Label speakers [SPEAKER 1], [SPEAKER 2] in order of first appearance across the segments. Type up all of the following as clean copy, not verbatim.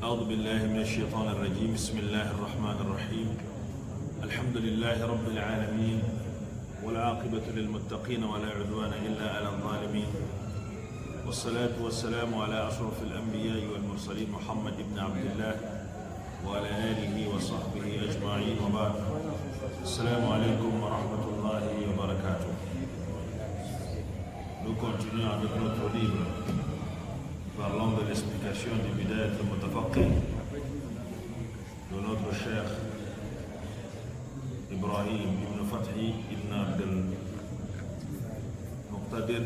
[SPEAKER 1] أعوذ بالله من الشيطان الرجيم بسم الله الرحمن الرحيم الحمد لله رب العالمين والعاقبة للمتقين ولا عدوان إلا على الظالمين والصلاة والسلام على أشرف الأنبياء والمرسلين محمد بن عبد الله وعلى آله وصحبه أجمعين وبعد السلام عليكم ورحمة الله وبركاته. Nous continuons avec notre livre parlant de l'explication du Bidayat al-Mutafaqih de notre cher Ibrahim ibn Fathi ibn Abdel Muqtadir,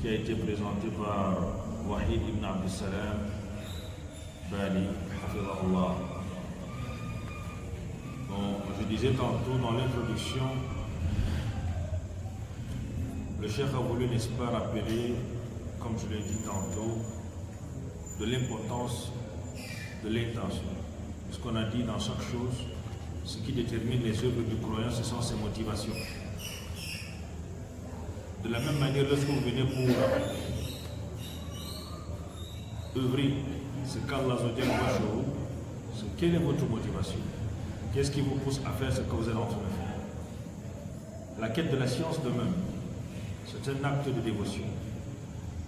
[SPEAKER 1] qui a été présenté par Wahid ibn Abdel Salam Bali, hafidhahullah. Donc, je disais tantôt dans l'introduction, le cheikh a voulu, n'est-ce pas, rappeler, comme je l'ai dit tantôt, de l'importance de l'intention. Ce qu'on a dit dans chaque chose, ce qui détermine les œuvres du croyant, ce sont ses motivations. De la même manière, lorsque vous venez pour œuvrer, ce qu'Allah voit chez vous, quelle est votre motivation? Qu'est-ce qui vous pousse à faire ce que vous êtes en train de faire? La quête de la science de même, c'est un acte de dévotion.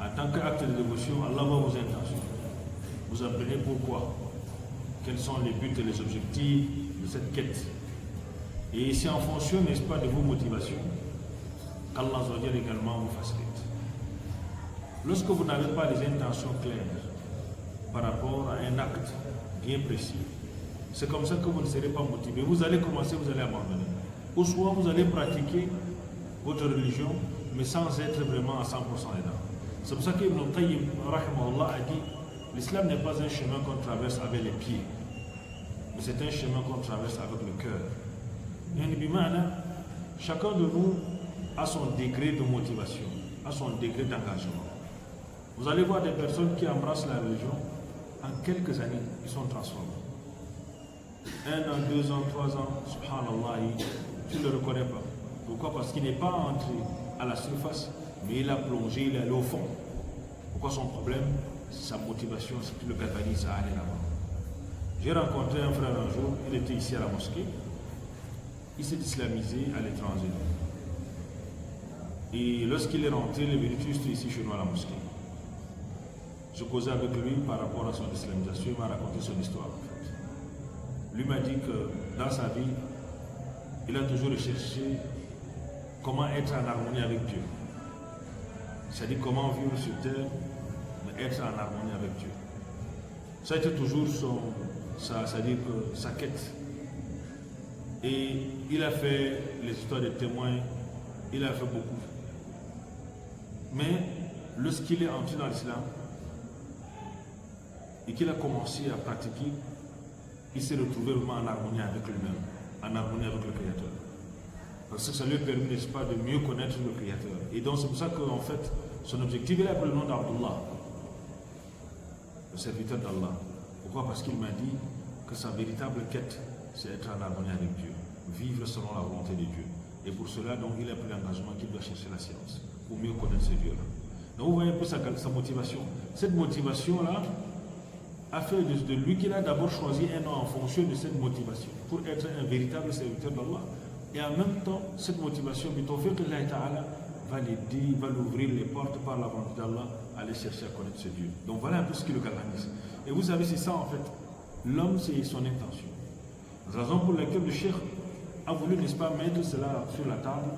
[SPEAKER 1] En tant qu'acte de dévotion, Allah voit vos intentions. Vous apprenez pourquoi, quels sont les buts et les objectifs de cette quête. Et c'est en fonction, n'est-ce pas, de vos motivations qu'Allah également vous facilite. Lorsque vous n'avez pas les intentions claires par rapport à un acte bien précis, c'est comme ça que vous ne serez pas motivé. Vous allez commencer, vous allez abandonner. Ou soit vous allez pratiquer votre religion, mais sans être vraiment à 100% dedans. C'est pour ça qu'Ibn Qayyim rahimahullah a dit, l'islam n'est pas un chemin qu'on traverse avec les pieds, mais c'est un chemin qu'on traverse avec le cœur. Chacun de nous a son degré de motivation, a son degré d'engagement. Vous allez voir des personnes qui embrassent la religion, en quelques années, ils sont transformés. 1 an, 2 ans, 3 ans, subhanallah, tu ne le reconnais pas. Pourquoi? Parce qu'il n'est pas entré à la surface, mais il a plongé, il est allé au fond. Pourquoi son problème? Sa motivation, c'est qui le galvanise à aller là-bas. J'ai rencontré un frère un jour, il était ici à la mosquée, il s'est islamisé à l'étranger. Et lorsqu'il est rentré, il est venu juste ici chez nous à la mosquée. Je causais avec lui par rapport à son islamisation, il m'a raconté son histoire en fait. Lui m'a dit que dans sa vie, il a toujours recherché comment être en harmonie avec Dieu. C'est-à-dire comment vivre sur terre, mais être en harmonie avec Dieu. Ça a été toujours c'est-à-dire que sa quête. Et il a fait les histoires des témoins, il a fait beaucoup. Mais lorsqu'il est entré dans l'islam et qu'il a commencé à pratiquer, il s'est retrouvé vraiment en harmonie avec lui-même, en harmonie avec le Créateur. Parce que ça lui permet, n'est-ce pas, de mieux connaître le Créateur. Et donc c'est pour ça qu'en fait, son objectif, il a pris le nom d'Abdullah, le serviteur d'Allah. Pourquoi? Parce qu'il m'a dit que sa véritable quête, c'est être en harmonie avec Dieu, vivre selon la volonté de Dieu. Et pour cela, donc, il a pris l'engagement qu'il doit chercher la science, pour mieux connaître ce Dieu-là. Donc vous voyez un peu sa motivation. Cette motivation-là a fait de lui qu'il a d'abord choisi un nom en fonction de cette motivation, pour être un véritable serviteur d'Allah. Et en même temps, cette motivation, va l'aider, va l'ouvrir les portes par la volonté d'Allah à aller chercher à connaître ce Dieu. Donc voilà un peu ce qui le galvanise. Et vous savez, c'est ça en fait. L'homme, c'est son intention. La raison pour laquelle le cheikh a voulu, n'est-ce pas, mettre cela sur la table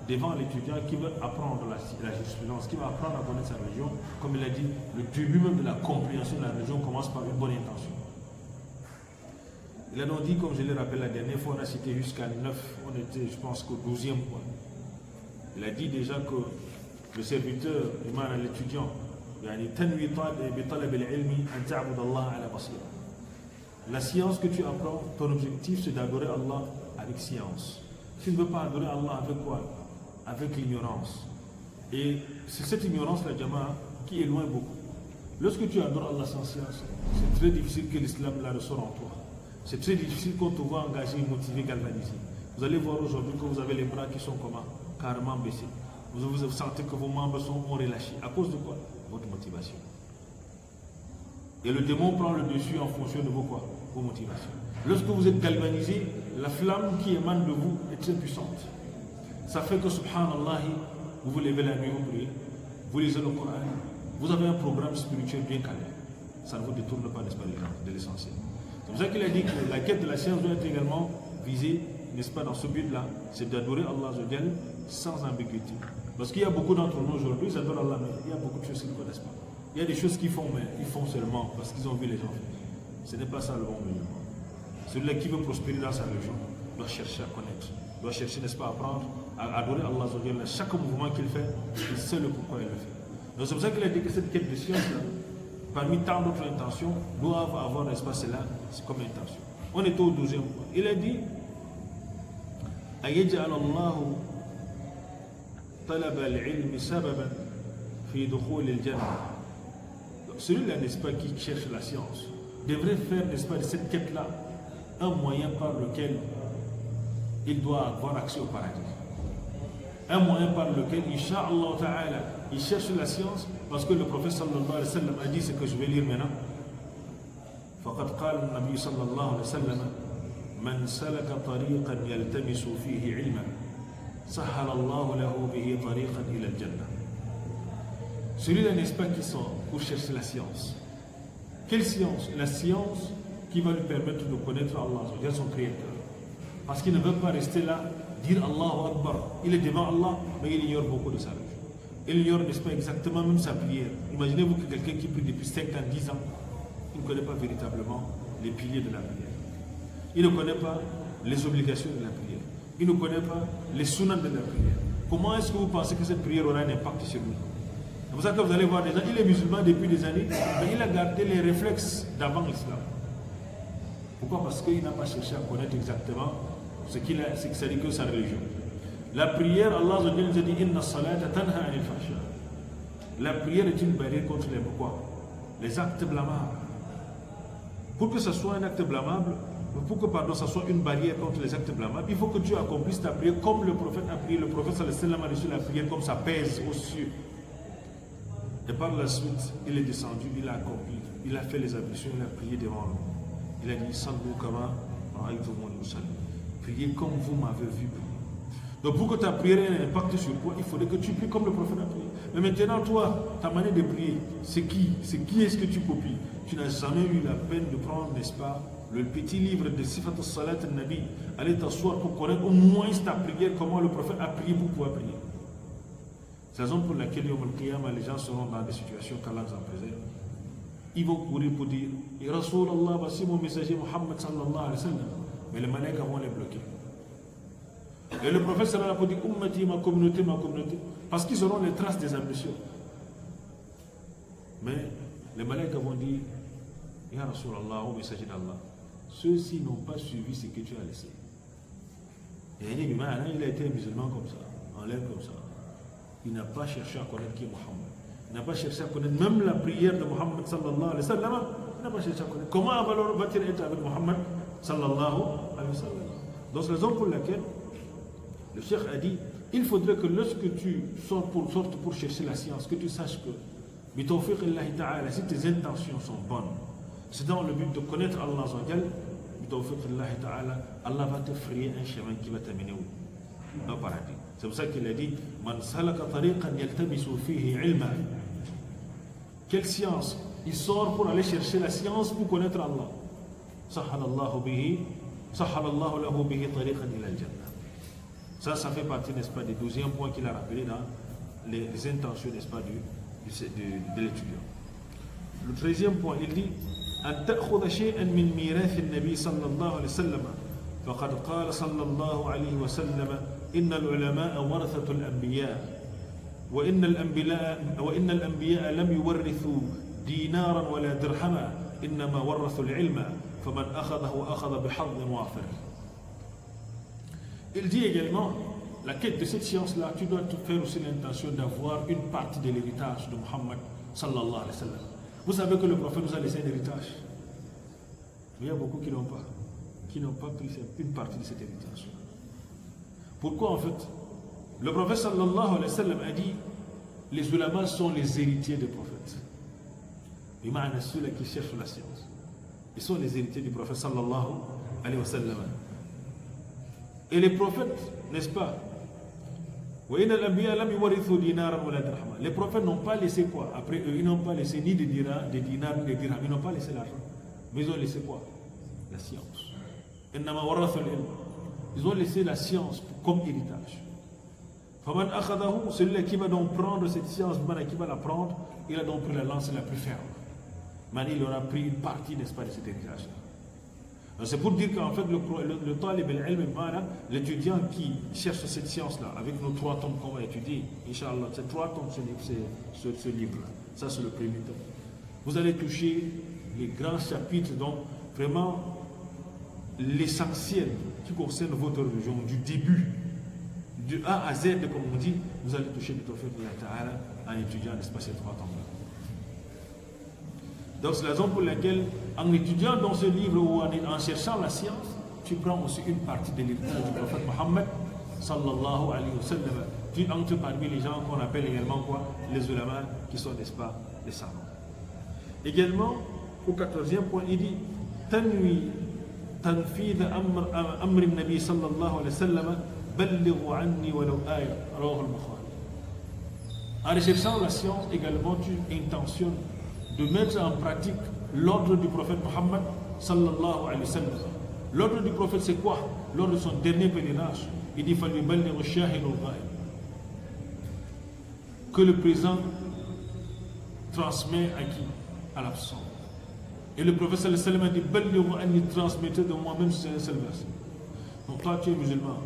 [SPEAKER 1] devant l'étudiant qui veut apprendre la jurisprudence, qui va apprendre à connaître sa religion. Comme il a dit, le début même de la compréhension de la religion commence par une bonne intention. Il a donc dit, comme je l'ai rappelé la dernière fois, on a cité jusqu'à 9, on était, je pense, qu'au 12e point. Il a dit déjà que le serviteur, l'étudiant, la science que tu apprends, ton objectif c'est d'adorer Allah avec science. Tu ne veux pas adorer Allah avec quoi? Avec l'ignorance. Et c'est cette ignorance, la Jama'a, qui éloigne beaucoup. Lorsque tu adores Allah sans science, c'est très difficile que l'islam la ressort en toi. C'est très difficile qu'on te voit engagé, motivé, galvanisé. Vous allez voir aujourd'hui que vous avez les bras qui sont comment? Carrément baissés. Vous sentez que vos membres sont relâchés. À cause de quoi? Votre motivation. Et le démon prend le dessus en fonction de vos motivations. Lorsque vous êtes galvanisé, la flamme qui émane de vous est très puissante. Ça fait que, subhanallah, vous vous levez la nuit, vous priez, vous lisez le Coran, vous avez un programme spirituel bien calé. Ça ne vous détourne pas, n'est-ce pas, de l'essentiel. C'est pour ça qu'il a dit que la quête de la science doit être également visée, n'est-ce pas, dans ce but-là, c'est d'adorer Allah sans ambiguïté. Parce qu'il y a beaucoup d'entre nous aujourd'hui, ils adorent Allah, mais il y a beaucoup de choses qu'ils ne connaissent pas. Il y a des choses qu'ils font, mais ils font seulement parce qu'ils ont vu les gens faire. Ce n'est pas ça le bon musulman. Celui-là qui veut prospérer dans sa religion doit chercher à connaître, doit chercher, n'est-ce pas, à apprendre, à adorer Allah. Chaque mouvement qu'il fait, il sait le pourquoi il le fait. Donc c'est pour ça qu'il a dit que cette quête de science-là, parmi tant d'autres intentions, doivent avoir, n'est-ce pas, cela comme intention. On est au 12e point. Il a dit أَيَجْعَلَ اللَّهُ طَلَبَ الْعِلْمِ سَبَبًا فِي دُخُولِ الْجَنَّةِ. Celui-là, n'est-ce pas, qui cherche la science, devrait faire, n'est-ce pas, de cette quête-là un moyen par lequel il doit avoir accès au paradis. Un moyen par lequel, Inch'Allah Ta'ala, il cherche la science, parce que le prophète sallallahu alayhi wa sallam a dit ce que je vais lire maintenant. فقد قال النبي صلى الله عليه وسلم من سلك طريقا يلتمس فيه علما سهل الله له به طريقا إلى الجنة. Celui-là, n'est-ce pas, qui sort pour chercher la science. Quelle science? La science qui va lui permettre de connaître Allah, son Créateur. Parce qu'il ne veut pas rester là, dire Allahu Akbar. Il est devant Allah, mais il ignore beaucoup de sa religion. Il ignore, n'est-ce pas, exactement même sa prière. Imaginez-vous que quelqu'un qui prie depuis 5 ans, 10 ans, il ne connaît pas véritablement les piliers de la prière. Il ne connaît pas les obligations de la prière. Il ne connaît pas les sunnahs de la prière. Comment est-ce que vous pensez que cette prière aura un impact sur lui? C'est pour ça que vous allez voir des gens, il est musulman depuis des années, mais il a gardé les réflexes d'avant l'islam. Pourquoi? Parce qu'il n'a pas cherché à connaître exactement ce qu'il a, c'est que ça dit que sa religion. La prière, Allah nous a dit Inna salata tanha anil fahsha. La prière est une barrière contre les quoi? Les actes blâmables. Pour que ce soit un acte blâmable, pour que pardon, ça soit une barrière contre les actes blâmables, il faut que tu accomplisses ta prière comme le prophète a prié. Le prophète sallallahu alayhi wa sallam a reçu la prière comme ça pèse aux cieux. Et par la suite, il est descendu, il a accompli, il a fait les ablutions, il a prié devant nous. Il a dit Sallu kama ra'aytumuni usalli. Priez comme vous m'avez vu prier. Donc pour que ta prière ait un impact sur toi, il faudrait que tu pries comme le prophète a prié. Mais maintenant, toi, ta manière de prier, c'est qui est-ce que tu copies? Tu n'as jamais eu la peine de prendre, n'est-ce pas, le petit livre de Sifat al-Salat al-Nabi, aller t'asseoir pour connaître au moins ta prière, comment le prophète a prié pour pouvoir prier. C'est la raison pour laquelle, les gens seront dans des situations qu'Allah nous en préserve. Ils vont courir pour dire Rasulallah, voici mon messager Muhammad sallallahu alayhi wa sallam. Mais les malaïkas vont les bloquer. Et le prophète sallallahu alayhi wa sallam a dit Ummati, ma communauté, parce qu'ils auront les traces des ambitions. Mais les malaïkas vont dire Ya Rasulallah, au messager d'Allah, ceux-ci n'ont pas suivi ce que tu as laissé. Et il a été musulman comme ça, en l'air comme ça. Il n'a pas cherché à connaître qui est Muhammad. Il n'a pas cherché à connaître même la prière de Muhammad sallallahu alayhi wa sallam. Il n'a pas cherché à connaître. Comment va-t-il être avec Muhammad sallallahu alayhi wa sallam? Donc c'est la raison pour laquelle le cheikh a dit il faudrait que lorsque tu sortes pour chercher la science, que tu saches que bitawfiq Allah ta'ala, si tes intentions sont bonnes, c'est dans le but de connaître Allah Azzawajal, bitawfiq Allah ta'ala, Allah va te frayer un chemin qui va t'amener où? Au paradis. C'est pour ça qu'il a dit Man salaka tariqan yaltamisu fihi ilma. Quelle science? Il sort pour aller chercher la science pour connaître Allah. Sahhalallahu lahu bihi tariqan ila al-jannah. Ça fait partie, n'est-ce pas, des 12e points qu'il a rappelé dans les intentions, n'est-ce pas, de l'étudiant. Le 13e point, il dit أن تأخذ شيئا من ميراث النبي صلى الله عليه وسلم فقد قال صلى الله عليه وسلم إن العلماء ورثة الأنبياء وإن الأنبياء لم يورثوا دينارا ولا درهما إنما ورثوا العلم فمن أخذه أخذ بحظ وافر. Il dit également, la quête de cette science-là, tu dois te faire aussi l'intention d'avoir une partie de l'héritage de Muhammad sallallahu alayhi wa sallam. Vous savez que le prophète nous a laissé un héritage. Mais il y a beaucoup qui n'ont pas pris une partie de cet héritage. Pourquoi en fait? Le prophète sallallahu alayhi wa sallam a dit les ulama sont les héritiers des prophètes. Bima'ana ceux-là qui cherchent la science. Ils sont les héritiers du prophète sallallahu alayhi wa sallam. Et les prophètes, n'est-ce pas? Les prophètes n'ont pas laissé quoi? Après eux, ils n'ont pas laissé ni des dinars, ni des dirhams, ils n'ont pas laissé l'argent. Mais ils ont laissé quoi? La science. Ils ont laissé la science comme héritage. Celui qui va donc prendre cette science, qui va la prendre, il a donc pris la lance la plus ferme. Maintenant, il aura pris une partie, n'est-ce pas, de cet héritage-là. C'est pour dire qu'en fait, le talib al-ilm, l'étudiant qui cherche cette science-là, avec nos 3 tomes qu'on va étudier, Inch'Allah, c'est 3 tomes ce livre-là. Ça, c'est le premier tome. Vous allez toucher les grands chapitres, donc vraiment l'essentiel qui concerne votre religion, du début, du A à Z, comme on dit, vous allez toucher le Tawfiq Ta'ala en étudiant, n'est-ce pas, ces 3 tomes-là. Donc c'est la raison pour laquelle, en étudiant dans ce livre ou en cherchant la science, tu prends aussi une partie de l'héritage du prophète Mohammed sallallahu alayhi wa sallam. Tu entres parmi les gens qu'on appelle également quoi? Les ulama, qui sont, n'est-ce pas, les savants. Également, au 14e point, il dit Tanwi tanfid amr nabi sallallahu alayhi wa sallam ballighu anni walau aya rawahu al-Bukhari. En recherchant la science, également, tu intentionnes de mettre en pratique l'ordre du prophète Mohammed sallallahu alayhi wa sallam. L'ordre du prophète, c'est quoi? Lors de son dernier pèlerinage, il dit que le présent transmet à qui? À l'absent. Et le prophète sallallahu alayhi wa sallam dit transmettez de moi-même c'est un seul verset. Donc toi tu es musulman,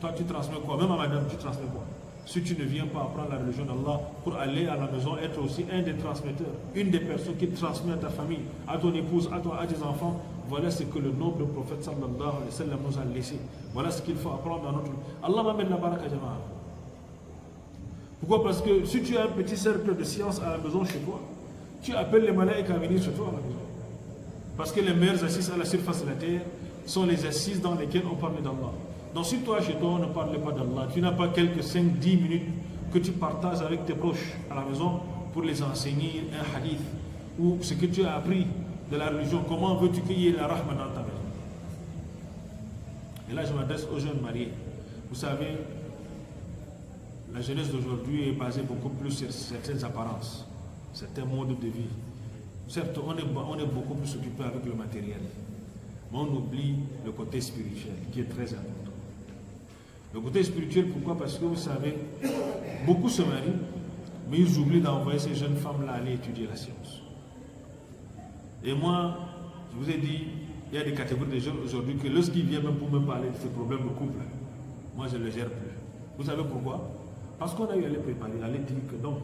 [SPEAKER 1] toi tu transmets quoi? Même à madame tu transmets quoi? Si tu ne viens pas apprendre la religion d'Allah pour aller à la maison, être aussi un des transmetteurs, une des personnes qui transmet à ta famille, à ton épouse, à toi, à tes enfants, voilà ce que le noble prophète sallallahu alayhi wa sallam nous a laissé. Voilà ce qu'il faut apprendre dans notre vie. Allah va mettre la baraka jama'a. Pourquoi? Parce que si tu as un petit cercle de science à la maison chez toi, tu appelles les malaïks à venir chez toi à la maison. Parce que les meilleures assises à la surface de la terre sont les assises dans lesquelles on parle d'Allah. Donc si toi chez toi on ne parle pas d'Allah, tu n'as pas quelques 5-10 minutes que tu partages avec tes proches à la maison pour les enseigner un hadith ou ce que tu as appris de la religion, comment veux-tu qu'il y ait la rahma dans ta maison? Et là je m'adresse aux jeunes mariés. Vous savez, la jeunesse d'aujourd'hui est basée beaucoup plus sur certaines apparences, certains modes de vie. Certes, on est beaucoup plus occupé avec le matériel, mais on oublie le côté spirituel qui est très important. Le côté spirituel, pourquoi? Parce que vous savez, beaucoup se marient, mais ils oublient d'envoyer ces jeunes femmes-là aller étudier la science. Et moi, je vous ai dit, il y a des catégories de jeunes aujourd'hui que lorsqu'ils viennent même pour me parler de ces problèmes de couple, moi je ne les gère plus. Vous savez pourquoi? Parce qu'on a eu à les préparer, à les dire que non.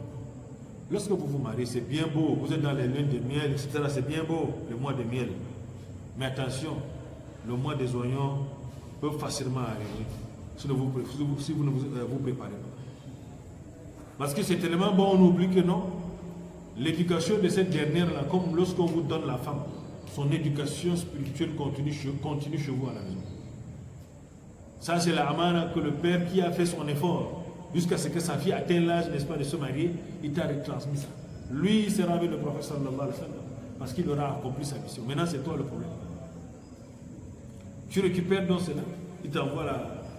[SPEAKER 1] Lorsque vous vous mariez, c'est bien beau, vous êtes dans les lunes de miel, etc. C'est bien beau, le mois de miel. Mais attention, le mois des oignons peut facilement arriver si vous ne vous préparez pas. Parce que c'est tellement bon, on oublie que non. L'éducation de cette dernière-là, comme lorsqu'on vous donne la femme, son éducation spirituelle continue chez vous à la maison. Ça, c'est la amana que le père qui a fait son effort jusqu'à ce que sa fille atteigne l'âge, n'est-ce pas, de se marier, il t'a retransmis ça. Lui, il sera avec le prophète sallallahu alayhi wa sallam parce qu'il aura accompli sa mission. Maintenant, c'est toi le problème. Tu récupères donc cela, il t'envoie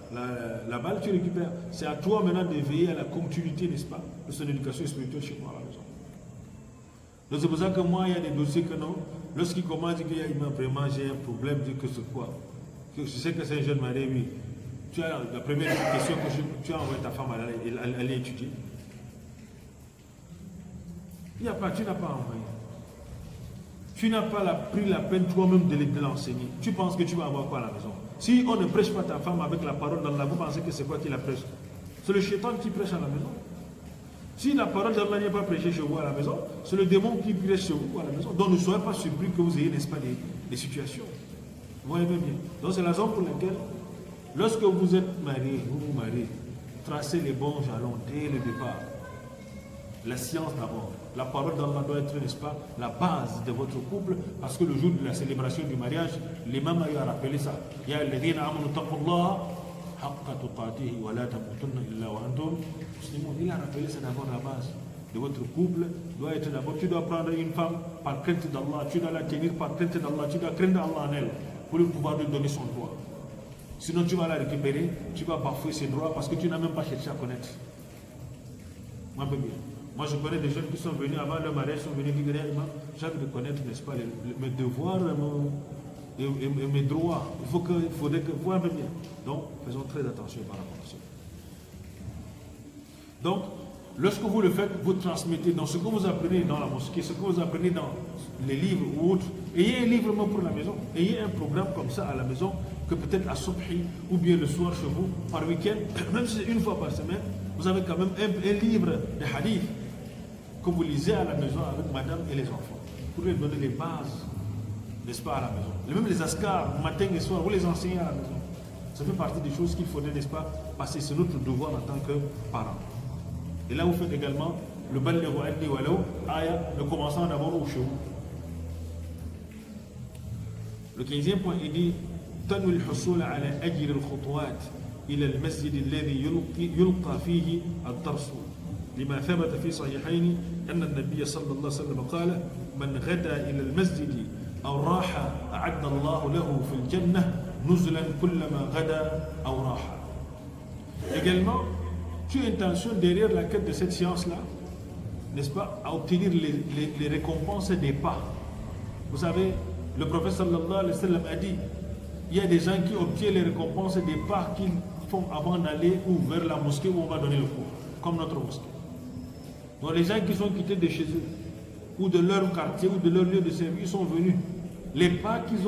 [SPEAKER 1] la balle, tu récupères. C'est à toi maintenant de veiller à la continuité, n'est-ce pas, de son éducation spirituelle chez moi à la maison. Donc c'est pour ça que moi, il y a des dossiers que non, lorsqu'il commence, il dit qu'il m'a vraiment, j'ai un problème, je dis que c'est quoi? Que je sais que c'est un jeune marié, oui. Tu as la première question que tu as envoyé ta femme à aller étudier. Il n'y a pas, tu n'as pas envoyé. Tu n'as pas pris la peine toi-même de l'enseigner. Tu penses que tu vas avoir quoi à la maison? Si on ne prêche pas ta femme avec la parole d'Allah, vous pensez que c'est quoi qui la prêche? C'est le shaitan qui prêche à la maison. Si la parole d'Allah n'est pas prêchée chez vous à la maison, c'est le démon qui prêche chez vous à la maison. Donc ne soyez pas surpris que vous ayez, n'est-ce pas, des situations. Vous voyez bien. Donc c'est la raison pour laquelle, lorsque vous êtes marié, vous vous mariez, tracez les bons jalons dès le départ. La science d'abord. La parole d'Allah doit être, n'est-ce pas, la base de votre couple, parce que le jour de la célébration du mariage, l'imam a rappelé ça. Ya alladhina amanu taqullaha haqqa tuqatihi wa la tamutunna illa wa antum muslimun. Il a rappelé ça d'abord la base de votre couple doit être d'abord, tu dois prendre une femme par crainte d'Allah, tu dois la tenir par crainte d'Allah, tu dois craindre Allah en elle pour le pouvoir de donner son droit. Sinon tu vas la récupérer, tu vas bafouer ses droits parce que tu n'as même pas cherché à connaître. Moi, je connais des jeunes qui sont venus avant leur mariage, sont venus dire j'ai envie de connaître, n'est-ce pas, mes devoirs et mes droits. Il faudrait que vous un peu bien. Donc, faisons très attention par rapport à ça. Donc, lorsque vous le faites, vous transmettez dans ce que vous apprenez dans la mosquée, ce que vous apprenez dans les livres ou autres. Ayez un livre même pour la maison. Ayez un programme comme ça à la maison, que peut-être à Subhi ou bien le soir chez vous, par week-end, même si c'est une fois par semaine, vous avez quand même un livre de hadith que vous lisez à la maison avec madame et les enfants, pour leur donner les bases, n'est-ce pas, à la maison. Et même les askars, matin et soir, vous les enseignez à la maison. Ça fait partie des choses qu'il faudrait, n'est-ce pas, passer. C'est notre devoir en tant que parents. Et là, vous faites également le ballighu anni walaw aya, le commençant d'abord au chez vous. Le 15e point, il dit تنوي الحصول على أجر الخطوات إلى المسجد الذي يلقى فيه الدرس لما ثبت في صحيحين أن النبي صلى الله عليه وسلم قال من غدا إلى المسجد أو راح أعد الله له في الجنة نزلا كلما غدا أو راح. Également, tu as intention derrière la quête de cette science-là, n'est-ce pas, à obtenir les récompenses des pas. Vous savez, le prophète sallallahu alayhi wa sallam a dit, il y a des gens qui obtiennent les récompenses des pas qu'ils font avant d'aller ou vers la mosquée où on va donner le cours, comme notre mosquée. Donc les gens qui sont quittés de chez eux, ou de leur quartier, ou de leur lieu de service, ils sont venus. Les pas qu'ils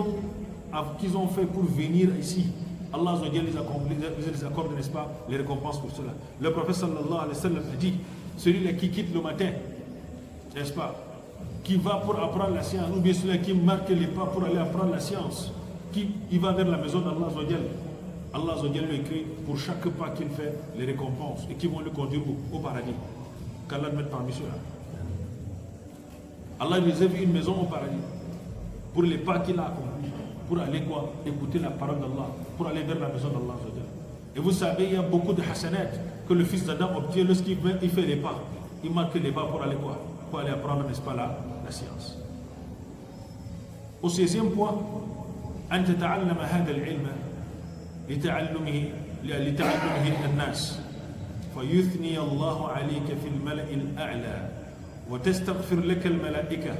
[SPEAKER 1] ont fait pour venir ici, Allah les accorde, n'est-ce pas, les récompenses pour cela. Le prophète sallallahu alayhi wa sallam a dit, celui-là qui quitte le matin, n'est-ce pas, qui va pour apprendre la science, ou bien celui-là qui marque les pas pour aller apprendre la science, il va vers la maison d'Allah Azawajal. Allah Azawajal lui écrit pour chaque pas qu'il fait les récompenses et qui vont le conduire au paradis. Qu'Allah le mette parmi ceux-là. Allah lui réserve une maison au paradis pour les pas qu'il a accomplis, pour aller quoi? Écouter la parole d'Allah, pour aller vers la maison d'Allah Azawajal. Et vous savez, il y a beaucoup de hasanat que le fils d'Adam obtient lorsqu'il fait les pas. Il marque les pas pour aller quoi? Pour aller apprendre, n'est-ce pas, la science. Au 16e point, أن تتعلم هذا العلم لتعلمه الناس فيثني الله عليك في الملأ الأعلى وتستغفر لك الملائكة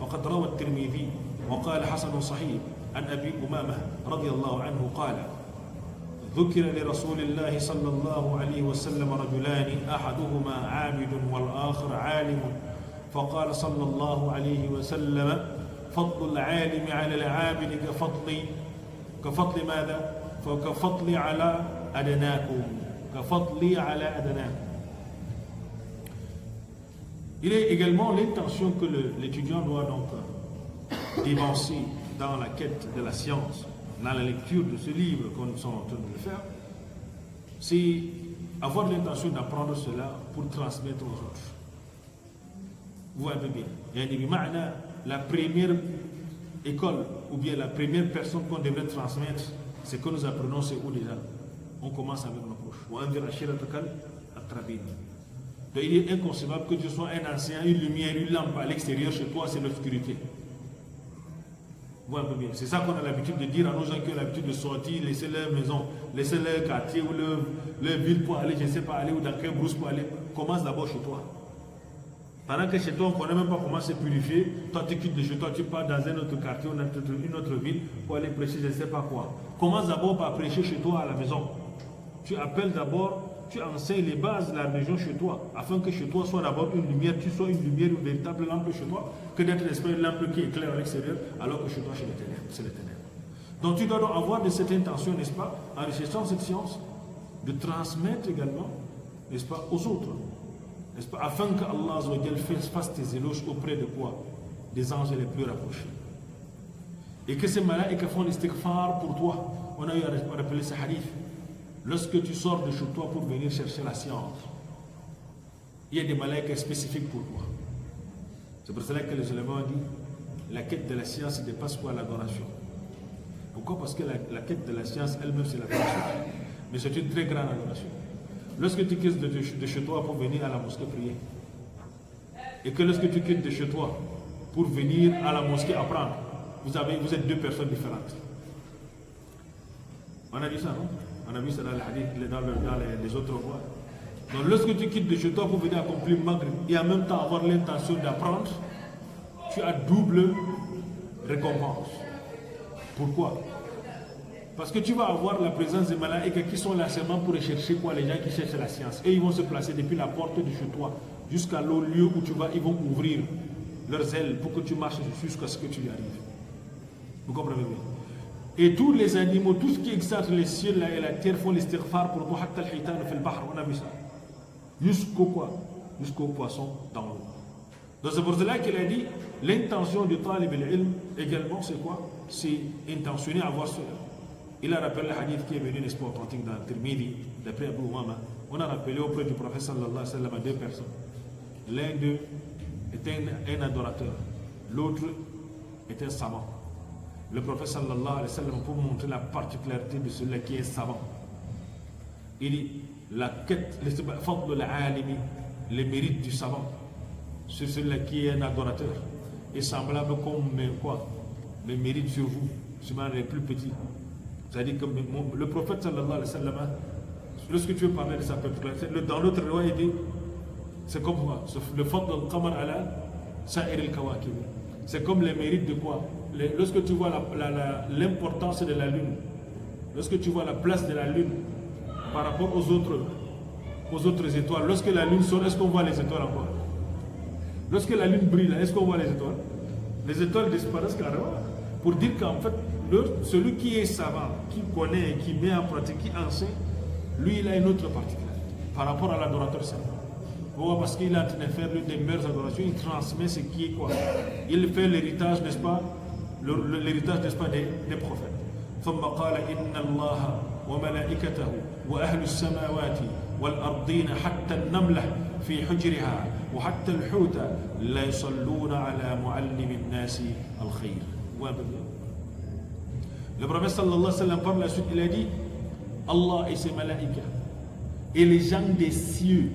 [SPEAKER 1] فقد روى الترمذي وقال حسن صحيح عن أبي أمامة رضي الله عنه قال ذكر لرسول الله صلى الله عليه وسلم رجلان أحدهما عابد والآخر عالم فقال صلى الله عليه وسلم فضل العالم على العابد كفضل ماذا؟ كفضل على أدناكم كفضل على أدناكم. Il est également l'intention que l'étudiant doit donc dépenser dans la quête de la science, dans la lecture de ce livre que nous sommes en train de faire, c'est avoir l'intention d'apprendre cela pour transmettre aux autres. Vous voyez bien. La première école ou bien la première personne qu'on devrait transmettre, c'est que nous apprenons, c'est où déjà? On commence avec nos proches. Donc il est inconcevable que tu sois un ancien, une lumière, une lampe à l'extérieur, chez toi c'est l'obscurité. Vous voyez bien. C'est ça qu'on a l'habitude de dire à nos gens qui ont l'habitude de sortir, laisser leur maison, laisser leur quartier ou leur ville pour aller, je ne sais pas, aller ou dans quelle brousse pour aller. Commence d'abord chez toi. Pendant que chez toi, on ne connaît même pas comment se purifier, toi tu quittes de chez toi, tu pars dans un autre quartier, une autre ville, pour aller prêcher, je ne sais pas quoi. Commence d'abord par prêcher chez toi à la maison. Tu appelles d'abord, tu enseignes les bases de la religion chez toi, afin que chez toi soit d'abord une lumière, tu sois une lumière, une véritable lampe chez toi, que d'être l'esprit une lampe qui éclaire à l'extérieur, alors que chez toi, c'est les ténèbres. Donc tu dois donc avoir de cette intention, n'est-ce pas, en recherchant cette science, de transmettre également, n'est-ce pas, aux autres. N'est-ce pas, afin que Allah fasse tes éloges auprès de quoi? Des anges les plus rapprochés. Et que ces malaïkas font l'istighfar pour toi. On a eu à rappeler ce hadith. Lorsque tu sors de chez toi pour venir chercher la science, il y a des malaïkas spécifiques pour toi. C'est pour cela que les éléments ont dit la quête de la science ne dépasse pas l'adoration. Pourquoi? Parce que la quête de la science elle-même c'est l'adoration. Mais c'est une très grande adoration. Lorsque tu quittes de chez toi pour venir à la mosquée prier, et que lorsque tu quittes de chez toi pour venir à la mosquée apprendre, vous êtes deux personnes différentes. On a dit ça, non? On a vu ça dans les hadiths, dans les autres voies. Donc lorsque tu quittes de chez toi pour venir accomplir le Maghrib et en même temps avoir l'intention d'apprendre, tu as double récompense. Pourquoi? Parce que tu vas avoir la présence des malaïkas qui sont là seulement pour chercher quoi, les gens qui cherchent la science. Et ils vont se placer depuis la porte de chez toi jusqu'à le lieu où tu vas, ils vont ouvrir leurs ailes pour que tu marches jusqu'à ce que tu y arrives. Vous comprenez bien? Et tous les animaux, tout ce qui existe entre les cieux et la terre font l'istighfar pour toi, hatta al-hitan fil bahr, on a vu ça. Jusqu'au quoi? Jusqu'au poisson dans l'eau. Donc c'est pour cela qu'il a dit, l'intention du talib al-ilm également, c'est quoi? C'est intentionner à avoir cela. Il a rappelé le hadith qui est venu, n'est-ce pas, authentique dans Tirmidhi, d'après Abu Umama. On a rappelé auprès du prophète sallallahu alayhi wa sallam à deux personnes. L'un d'eux était un adorateur, l'autre était un savant. Le prophète sallallahu alayhi wa sallam, pour montrer la particularité de celui qui est savant, il dit la quête, les mérites du savant sur celui qui est un adorateur est semblable comme quoi, les mérites sur vous, sur les plus petits. C'est-à-dire que le prophète sallallahu alayhi wa sallam, lorsque tu veux parler de sa particularité, dans l'autre loi, il dit c'est comme quoi, le fadl al-qamar ala sa'ir al-kawakib. C'est comme les mérites de quoi? Lorsque tu vois l'importance de la lune, lorsque tu vois la place de la lune par rapport aux autres étoiles, lorsque la lune sort, est-ce qu'on voit les étoiles encore? Lorsque la lune brille, est-ce qu'on voit les étoiles? Les étoiles disparaissent carrément. Pour dire qu'en fait, celui qui est savant, qui connaît, qui met en pratique, qui enseigne, lui il a une autre particularité par rapport à l'adorateur savant. Pourquoi? Parce qu'il est en train de faire l'une des meilleures adorations, il transmet ce qui est quoi? Il fait l'héritage, n'est-ce pas? L'héritage, n'est-ce pas, des prophètes. ثم قال إن الله وملائكته وأهل السماوات والأرضين حتى النملة في حجرها وحتى الحوت لا يصلون على معلم الناس الخير. Le prophète sallallahu alayhi wa sallam par la suite il a dit Allah et ses malaïkas et les gens des cieux,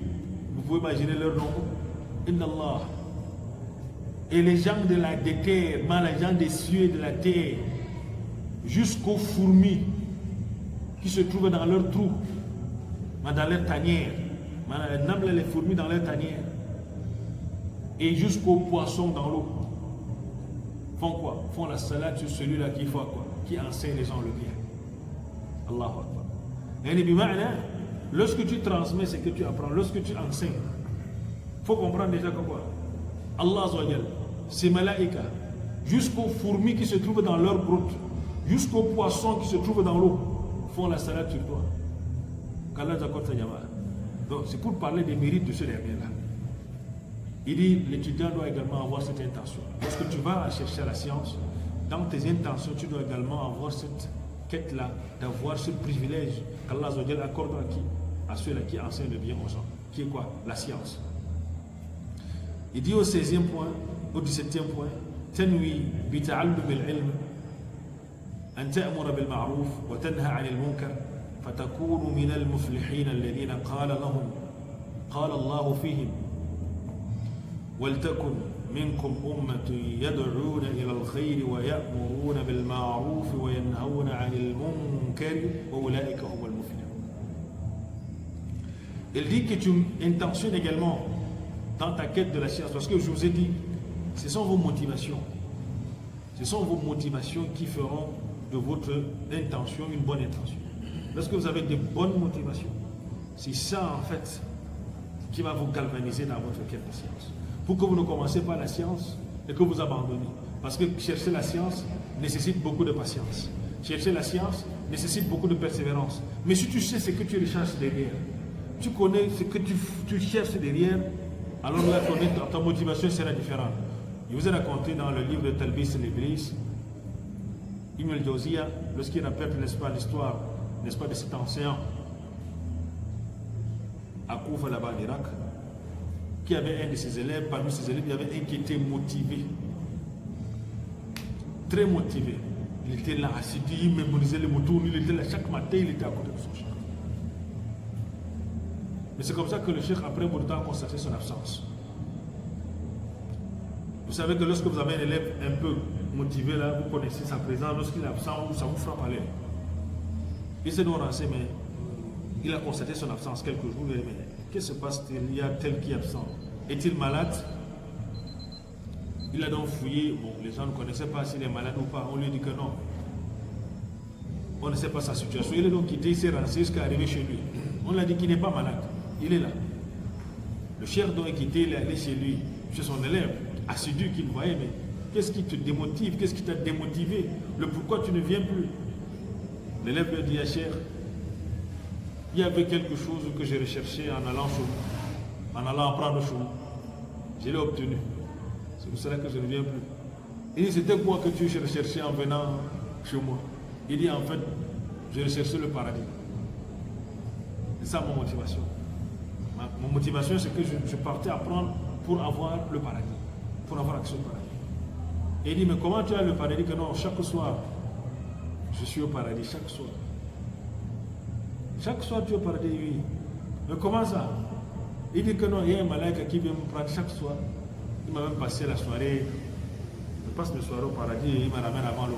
[SPEAKER 1] vous pouvez imaginer leur nom, Inna Allah, et les gens de la terre, les gens des cieux et de la terre, jusqu'aux fourmis qui se trouvent dans leur trou, dans leur tanière, les fourmis dans leur tanière, et jusqu'aux poissons dans l'eau, font quoi? Font la salade sur celui-là qui fait quoi? Qui enseigne les gens le bien. Allahu Akbar. Et lorsque tu transmets ce que tu apprends, lorsque tu enseignes, il faut comprendre déjà que quoi? Allah Azzawajal, ses malaïkas, jusqu'aux fourmis qui se trouvent dans leur grotte, jusqu'aux poissons qui se trouvent dans l'eau, font la salade sur toi. Qu'Allah t'accorde sa jama'a. Donc c'est pour parler des mérites de ce dernier-là. Il dit, l'étudiant doit également avoir cette intention. Lorsque tu vas chercher la science, dans tes intentions, tu dois également avoir cette quête-là, d'avoir ce privilège qu'Allah accorde à qui? À ceux-là qui enseignent le bien aux gens. Qui est quoi? La science. Il dit au 16e point, au 17e point, تنوي بتعلم العلم أن تأمر بالمعروف وتنهى عن المنكر فتكون من المفلحين الذين قال الله فيهم ولتكن منكم أمة يدعون إلى الخير ويأمرون بالمعروف وينهون عن المنكر وأولئك هم المفلحون. Il dit que tu intentionnes également dans ta quête de la science, parce que je vous ai dit, ce sont vos motivations. Ce sont vos motivations qui feront de votre intention une bonne intention. Lorsque vous avez de bonnes motivations, c'est ça en fait qui va vous galvaniser dans votre quête de science. Pour que vous ne commencez pas la science et que vous abandonnez. Parce que chercher la science nécessite beaucoup de patience. Chercher la science nécessite beaucoup de persévérance. Mais si tu sais ce que tu recherches derrière, tu connais ce que tu cherches derrière, alors là, ta motivation sera différente. Je vous ai raconté dans le livre de Talbis al-Iblis, Ibn al-Jawziyya, lorsqu'il rappelle, n'est-ce pas, l'histoire, n'est-ce pas, de cet enseignant à Koufa, là-bas en Irak, qui avait un de ses élèves, parmi ses élèves, il y avait un qui était motivé, très motivé. Il était là, assidu, il mémorisait les motos, il était là chaque matin, il était à côté de son cheikh. Mais c'est comme ça que le cheikh, après beaucoup de temps, a constaté son absence. Vous savez que lorsque vous avez un élève un peu motivé, là, vous connaissez sa présence, lorsqu'il est absent, ça vous frappe à l'œil. Il s'est renseigné, mais il a constaté son absence quelques jours. Il dit, mais qu'est-ce qui se passe? Il y a tel qui est absent. Est-il malade? Il a donc fouillé. Bon, les gens ne connaissaient pas s'il est malade ou pas. On lui dit que non. On ne sait pas sa situation. Il est donc quitté, il s'est renseigné jusqu'à arriver chez lui. On lui a dit qu'il n'est pas malade. Il est là. Le chef donc est quitté, il est allé chez lui, chez son élève, assidu qu'il voyait, mais qu'est-ce qui te démotive? Qu'est-ce qui t'a démotivé? Le pourquoi tu ne viens plus? L'élève lui a dit, ah, cher, il y avait quelque chose que j'ai recherché en allant chez vous, en allant apprendre chez vous. Je l'ai obtenu. C'est pour cela que je ne viens plus. Il dit, c'était quoi que tu recherchais en venant chez moi? Il dit, en fait, je recherchais le paradis. C'est ça mon motivation. Mon motivation, c'est que je partais apprendre pour avoir le paradis, pour avoir accès au paradis. Et il dit, mais comment tu as le paradis? Que non, chaque soir, je suis au paradis, chaque soir. Chaque soir, tu es au paradis, oui. Mais comment ça? Il dit que non, il y a un malaïka qui vient me prendre chaque soir. Il m'a même passé la soirée. Je passe mes soirées au paradis et il me ramène avant l'eau.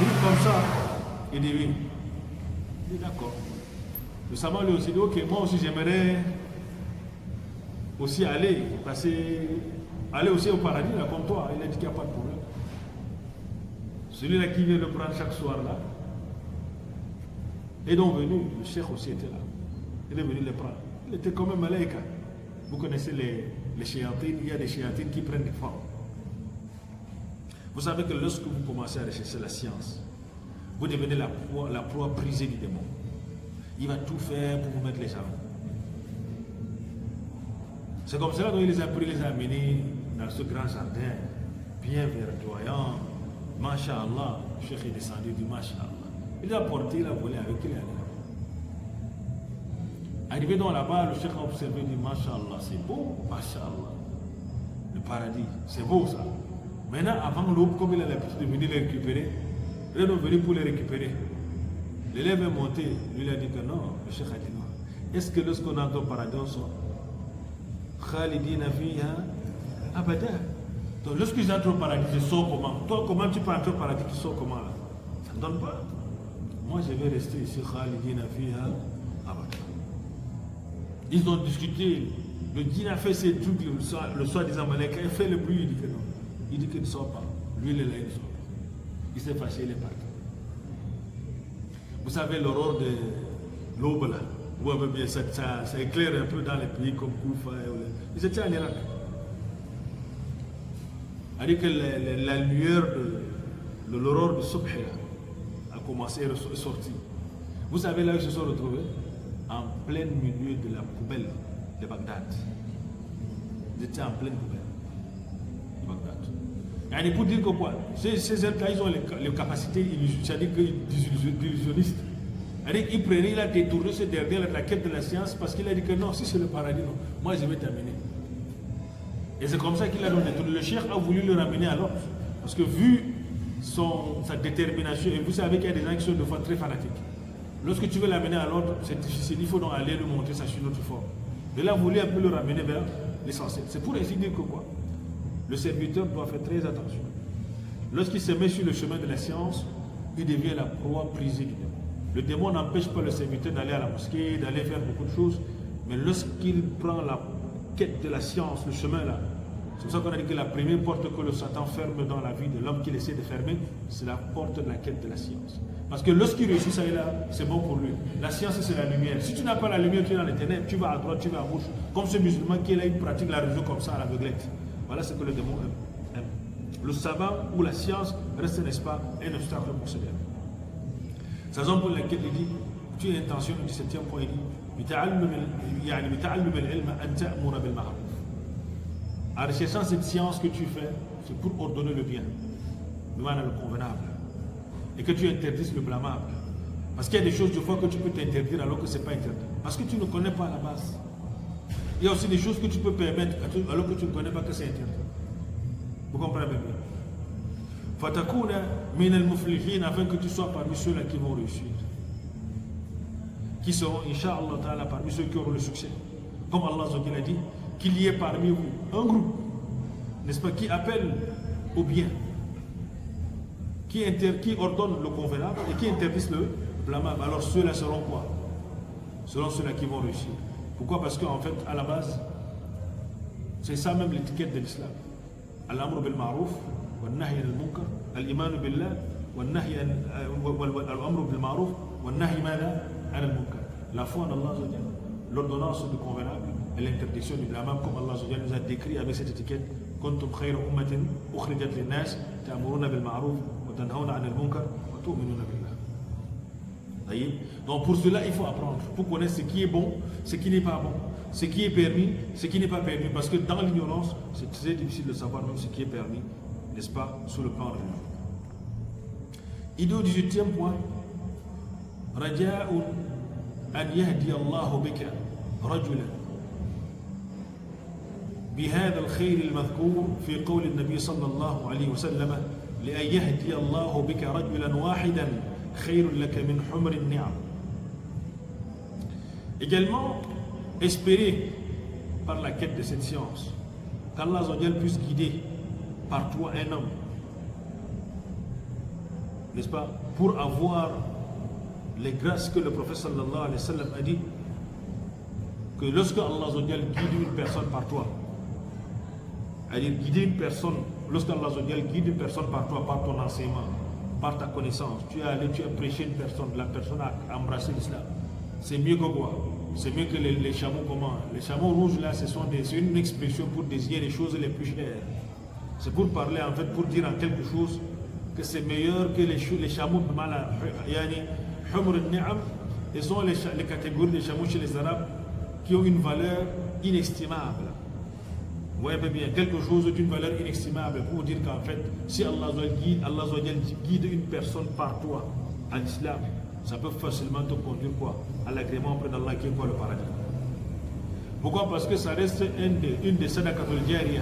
[SPEAKER 1] Il dit comme ça. Il dit oui. Il dit d'accord. Le savant lui aussi dit, ok, moi aussi j'aimerais aussi aller aussi au paradis là, comme toi. Il a dit qu'il n'y a pas de problème. Celui-là qui vient le prendre chaque soir là est donc venu, le cheikh aussi était là. Il est venu le prendre. Il était comme un malaïka. Vous connaissez les chéatines, il y a des chéatines qui prennent des formes. Vous savez que lorsque vous commencez à rechercher la science, vous devenez la proie prisée du démon. Il va tout faire pour vous mettre les jalons. C'est comme cela qu'il les a pris, les a amenés dans ce grand jardin, bien verdoyant. Masha'Allah, le cheikh est descendu du Masha'Allah. Il a porté, il a volé avec, il est allé là. Arrivé donc là-bas, le cheikh a observé, il dit Masha'Allah, c'est beau, Masha'Allah. Le paradis, c'est beau ça. Maintenant, avant l'aube, comme il a l'habitude de venir les récupérer, il est venu pour les récupérer. L'élève est monté, lui il a dit que non, le cheikh a dit non. Est-ce que lorsqu'on entre au paradis, on sort Khalidina fiha abada. Donc lorsqu'ils entrent au paradis, ils sortent comment? Toi, comment tu peux entrer au paradis, tu sors comment là? Ça ne donne pas. Moi, je vais rester ici, Khalidina fiha abada. Ils ont discuté, le djinn a fait ses trucs, le soi-disant malek, il fait le bruit, il dit que non. Il dit qu'il ne sort pas. Lui, il est là, il ne sort pas. Il s'est fâché, il est parti. Vous savez, l'aurore de l'aube là, vous avez bien ça éclaire un peu dans les pays comme Koufa. Ils étaient en Irak. C'est-à-dire que la lueur de l'aurore de Subh a commencé à sortir. Vous savez là où ils se sont retrouvés? En plein milieu de la poubelle de Bagdad. Ils étaient en pleine poubelle de Bagdad. Et pour dire que quoi? Ces êtres-là, ils ont les capacités illusionnistes. Il prenait, il a détourné ce dernier la quête de la science parce qu'il a dit que non, si c'est le paradis, non, moi je vais t'amener. Et c'est comme ça qu'il a donc détourné. Le cheikh a voulu le ramener à l'ordre. Parce que vu sa détermination, et vous savez qu'il y a des gens qui sont de fois très fanatiques. Lorsque tu veux l'amener à l'ordre, c'est difficile, il faut donc aller lui montrer ça sur une autre forme. Il a voulu un peu le ramener vers l'essentiel. C'est pour ainsi dire que quoi? Le serviteur doit faire très attention. Lorsqu'il se met sur le chemin de la science, il devient la proie prisée du démon. Le démon n'empêche pas le serviteur d'aller à la mosquée, d'aller faire beaucoup de choses, mais lorsqu'il prend la quête de la science, le chemin là, c'est pour ça qu'on a dit que la première porte que le Satan ferme dans la vie de l'homme qu'il essaie de fermer, c'est la porte de la quête de la science. Parce que lorsqu'il réussit ça là, c'est bon pour lui. La science, c'est la lumière. Si tu n'as pas la lumière, tu es dans les ténèbres, tu vas à droite, tu vas à gauche. Comme ce musulman qui est là, il pratique la religion comme ça à l'aveuglette. Voilà ce que le démon aime. Le savant ou la science reste, n'est-ce pas, un obstacle pour ce dernier. C'est la raison pour laquelle il dit, tu as l'intention du 17e point, il dit, en recherchant cette science que tu fais, c'est pour ordonner le bien, le convenable, et que tu interdises le blâmable. Parce qu'il y a des choses de fois que tu peux t'interdire alors que ce n'est pas interdit. Parce que tu ne connais pas la base. Il y a aussi des choses que tu peux permettre alors que tu ne connais pas que c'est interdit. Vous comprenez bien? Fatakuna min al-muflihin, afin que tu sois parmi ceux-là qui vont réussir. Qui seront, Inch'Allah Ta'ala, parmi ceux qui auront le succès. Comme Allah a dit, qu'il y ait parmi vous un groupe n'est-ce pas, qui appelle au bien, qui ordonne le convenable et qui interdisent le blâmable. Alors ceux-là seront quoi? Seront ceux-là qui vont réussir. Pourquoi? Parce qu'en fait, à la base, c'est ça même l'étiquette de l'islam. Al-amru bil ma'ruf, wal-nahy anil munkar, al-iman billah, wal-nahy al-amru bil ma'ruf, wal-nahy anil munkar. La foi en Allah, l'ordonnance du convenable et l'interdiction du blâmable, comme Allah nous a décrit avec cette étiquette. Kuntum khayra ummatin ukhrijat lin-nas ta'muruna bil ma'ruf wa tanhauna 'anil munkar wa tu'minuna billah. Voyez? Donc pour cela, il faut apprendre, pour connaître ce qui est bon, ce qui n'est pas bon, ce qui est permis, ce qui n'est pas permis. Parce que dans l'ignorance, c'est très difficile de savoir même ce qui est permis, n'est-ce pas, sur le plan religieux. Idée au 18e point, Raja'un an yahdi Allahu bika rajulan بهذا الخير المذكور في قول النبي صلى الله عليه وسلم لأن يهدي الله بك رجلا واحدا خير لك من حمر النعم. Également, espérer par la quête de cette science qu'Allah puisse guider par toi un homme, n'est-ce pas, pour avoir les grâces que le prophète sallallahu alayhi wa sallam a dit que lorsque Allah guide une personne par toi, c'est-à-dire guider une personne, lorsque Allah guide une personne par toi, par ton enseignement, par ta connaissance, tu es allé, tu as prêché une personne, la personne a embrassé l'islam. C'est mieux que quoi? C'est mieux que les chameaux comment? Les chameaux rouges là, c'est une expression pour désigner les choses les plus chères. C'est pour parler en fait, pour dire en quelque chose que c'est meilleur que les chameaux de Mala. Yani, Humr al-Ni'am, et sont les catégories des chameaux chez les Arabes qui ont une valeur inestimable. Vous voyez bien, quelque chose d'une valeur inestimable pour dire qu'en fait, si Allah guide une personne par toi à l'islam, ça peut facilement te conduire quoi? À l'agrément auprès d'Allah qui est quoi? Le paradis. Pourquoi? Parce que ça reste une des sadaqatul jariya.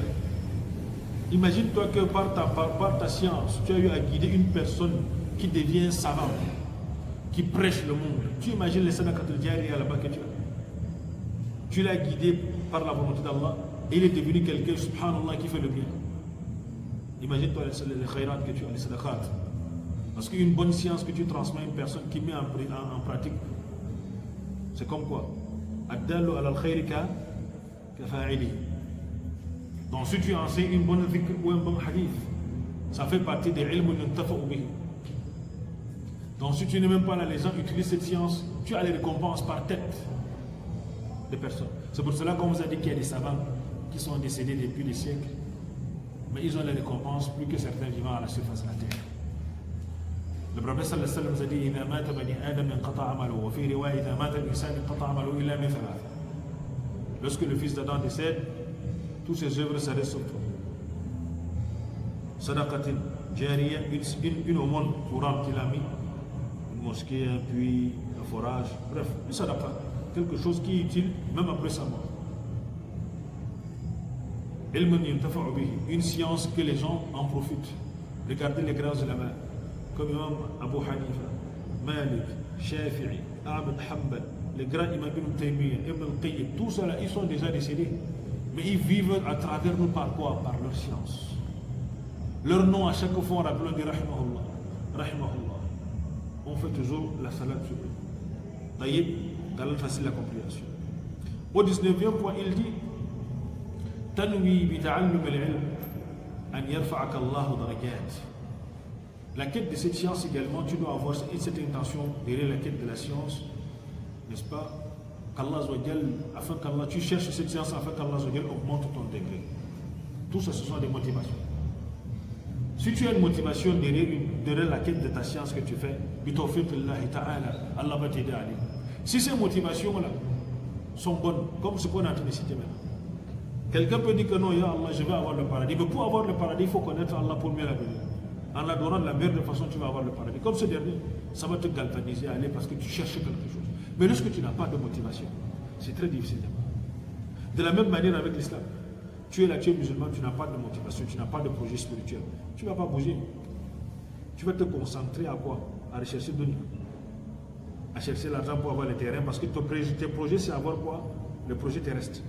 [SPEAKER 1] Imagine-toi que par ta science, tu as eu à guider une personne qui devient savante, qui prêche le monde. Tu imagines les sadaqatul jariya là-bas que tu as. Tu l'as guidé par la volonté d'Allah. Et il est devenu quelqu'un, subhanallah, qui fait le bien. Imagine-toi les khayrat que tu as, les sadaqat. Parce qu'une bonne science que tu transmets à une personne qui met en pratique, c'est comme quoi? Ad-dallu ala al-khayri ka fa'ili. Donc si tu enseignes une bonne dhikr ou un bon hadith, ça fait partie des ilms yuntafa'u bihi. Donc si tu n'es même pas là, les gens utilisent cette science, tu as les récompenses par tête des personnes. C'est pour cela qu'on vous a dit qu'il y a des savants qui sont décédés depuis des siècles, mais ils ont les récompenses plus que certains vivants à la surface de la terre. Le prophète sallallahu alayhi wa sallam a dit إِذَا مَاتَ بَنِي آدَمَ انْقَطَعَ عَمَلُهُ وَفِي رِوَايَةٍ إِذَا مَاتَ الْإِنسَانُ انْقَطَعَ عَمَلُهُ إِلَّا مِنْ ثَلَاثٍ. Lorsque le fils d'Adam décède, toutes ses œuvres s'arrêtent sauf toi. Sadaqatin jariya, une aumône courante qu'il a mis, une mosquée, un puits, un forage, bref, une sadaqa, quelque chose qui est utile même après sa mort. Une science que les gens en profitent. Regardez les grands ulama, comme Imam Abu Hanifa, Malik, Shafi'i, Ahmed Hanbal, les grands imams Ibn Taymiyyah, Ibn al-Qayyim, tous ceux-là, ils sont déjà décédés. Mais ils vivent à travers nous par quoi? Par leur science. Leur nom à chaque fois, on rappelle, on dit Rahimahullah. Rahimahullah. On fait toujours la salade sur eux. Taïb, qu'Allah facile la compréhension. Au 19e point, il dit Tanwi bi ta'allum al-ilm an yarfa'aka Allah darajat. La quête de cette science également, tu dois avoir cette intention derrière la quête de la science, n'est-ce pas? Qu'Allah, afin qu'Allah, tu cherches cette science afin qu'Allah augmente ton degré. Tout ça, ce sont des motivations. Si tu as une motivation derrière la quête de ta science que tu fais, Allah va t'aider à aller. Si ces motivations-là sont bonnes, comme ce qu'on a en train de citer maintenant, quelqu'un peut dire que non, ya Allah, je vais avoir le paradis. Mais pour avoir le paradis, il faut connaître Allah pour mieux l'avenir. En l'adorant de la meilleure façon, tu vas avoir le paradis. Comme ce dernier, ça va te galvaniser à aller parce que tu cherches quelque chose. Mais lorsque tu n'as pas de motivation, c'est très difficile. De la même manière avec l'islam. Tu es là, tu es musulman, tu n'as pas de motivation, tu n'as pas de projet spirituel. Tu ne vas pas bouger. Tu vas te concentrer à quoi? À rechercher dunya. À chercher l'argent pour avoir le terrain. Parce que tes projets, c'est avoir quoi? Le projet terrestre.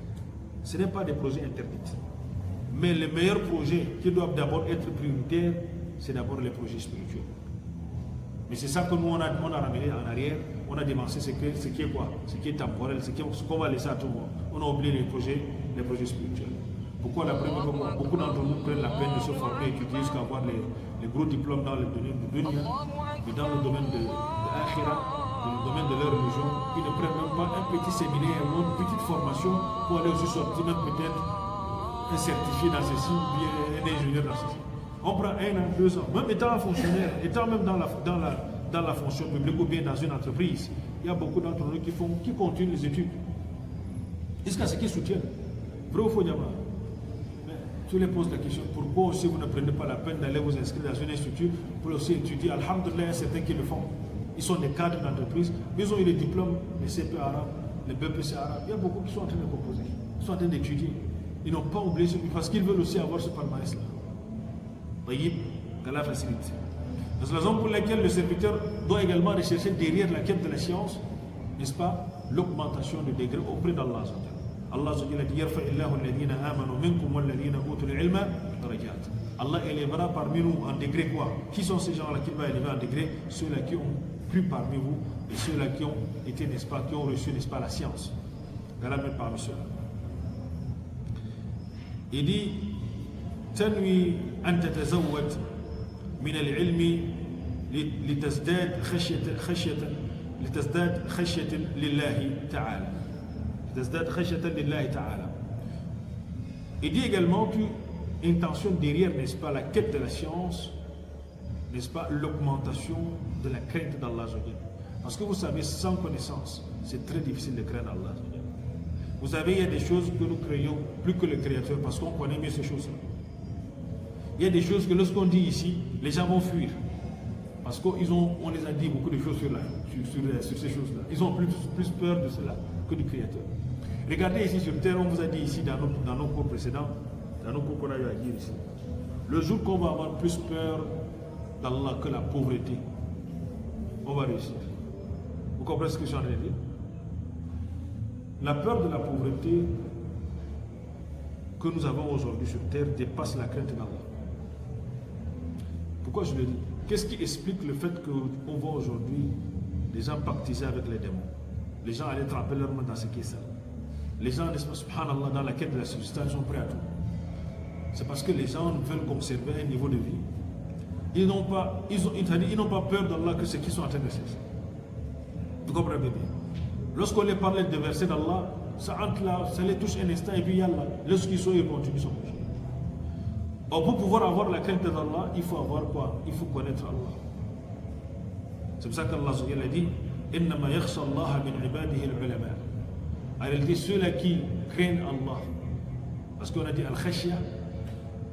[SPEAKER 1] Ce n'est pas des projets interdits. Mais les meilleurs projets qui doivent d'abord être prioritaires, c'est d'abord les projets spirituels. Mais c'est ça que nous, on a ramené en arrière, on a dévancé ce qui est quoi? Ce qui est temporel, ce qu'on va laisser à tout le monde. On a oublié les projets spirituels. Pourquoi la première fois, beaucoup d'entre nous prennent la peine de se former, étudier jusqu'à avoir les gros diplômes dans le domaine de dunya, mais dans le domaine de l'akhira, dans le domaine de leur religion, ils ne prennent même pas un petit séminaire ou une petite formation pour aller aussi sortir même peut-être un certifié dans ceci ou bien un ingénieur dans ceci. On prend 1 an, 2 ans, même étant un fonctionnaire, étant même dans la fonction publique ou bien dans une entreprise, il y a beaucoup d'entre nous qui continuent les études. Jusqu'à ce qu'ils soutiennent. Vrai ou faux, Diama? Tu les poses la question, pourquoi aussi vous ne prenez pas la peine d'aller vous inscrire dans un institut pour aussi étudier? Alhamdulillah, il y a certains qui le font. Ils sont des cadres d'entreprise, mais ils ont eu les diplômes, les CP arabes, les BPC arabes. Il y a beaucoup qui sont en train de composer, ils sont en train d'étudier. Ils n'ont pas oublié ce parce qu'ils veulent aussi avoir ce palmarès-là. Voyez, qu'Allah facilite. C'est la raison pour laquelle le serviteur doit également rechercher derrière la quête de la science, n'est-ce pas, l'augmentation de degré auprès d'Allah. Allah a dit Allah élèvera parmi nous en degré quoi? Qui sont ces gens-là qui va élever en degré? Ceux-là qui ont plu parmi vous et ceux-là qui ont été, n'est-ce pas, qui ont reçu, n'est-ce pas, la science. Allah met parmi ceux-là. Il dit تنوي أن تتزود من العلم لتزداد خشية لله تعالى. تزداد خشية لله تعالى. Il dit également qu'une intention derrière, n'est-ce pas, la quête de la science, n'est-ce pas, l'augmentation de la crainte d'Allah. Parce que vous savez, sans connaissance, c'est très difficile de craindre Allah. Vous savez, il y a des choses que nous craignons plus que le Créateur parce qu'on connaît mieux ces choses-là. Il y a des choses que lorsqu'on dit ici, les gens vont fuir. Parce qu'on les a dit beaucoup de choses sur ces choses-là. Ils ont plus peur de cela que du Créateur. Regardez ici sur terre, on vous a dit ici dans nos cours précédents, dans nos cours qu'on a eu à dire ici. Le jour qu'on va avoir plus peur d'Allah que la pauvreté, on va réussir. Vous comprenez ce que je suis en train de dire? La peur de la pauvreté que nous avons aujourd'hui sur terre dépasse la crainte d'Allah. Pourquoi je le dis? Qu'est-ce qui explique le fait qu'on voit aujourd'hui les gens pactiser avec les démons? Les gens aller tremper leurs mains dans ce qui est ça. Les gens, subhanallah, dans la quête de la substance, sont prêts à tout. C'est parce que les gens veulent conserver un niveau de vie. Ils n'ont pas peur d'Allah que ce qu'ils sont en train de faire. Vous comprenez bien? Lorsqu'on les parle de versets d'Allah, ça entre là, ça les touche un instant et puis yallah. Lorsqu'ils sont, ils continuent son projet. Or, pour pouvoir avoir la crainte d'Allah, il faut avoir quoi? Il faut connaître Allah. C'est pour ça qu'Allah a dit إِنَّمَا يَخْشَى اللَّهَ مِنْ عِبَادِهِ الْعُلَمَاء. En réalité, ceux-là qui craignent Allah, parce qu'on a dit Al-Khashya,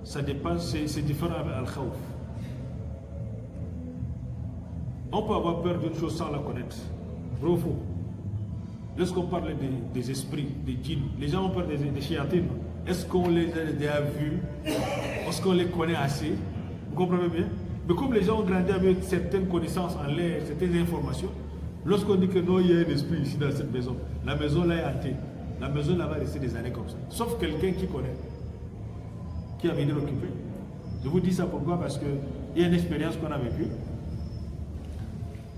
[SPEAKER 1] ça dépasse, c'est différent avec Al-Khawf. On peut avoir peur d'une chose sans la connaître. Vrai ou faux? Lorsqu'on parle des esprits, des djinns, les gens ont peur des chéatines. Est-ce qu'on les a déjà vus? Est-ce qu'on les connaît assez? Vous comprenez bien? Mais comme les gens ont grandi avec certaines connaissances en l'air, certaines informations, lorsqu'on dit que non, il y a un esprit ici dans cette maison, la maison là est hantée. La maison là va rester des années comme ça. Sauf quelqu'un qui connaît, qui a venu l'occuper. Je vous dis ça pourquoi? Parce qu'il y a une expérience qu'on a vécue.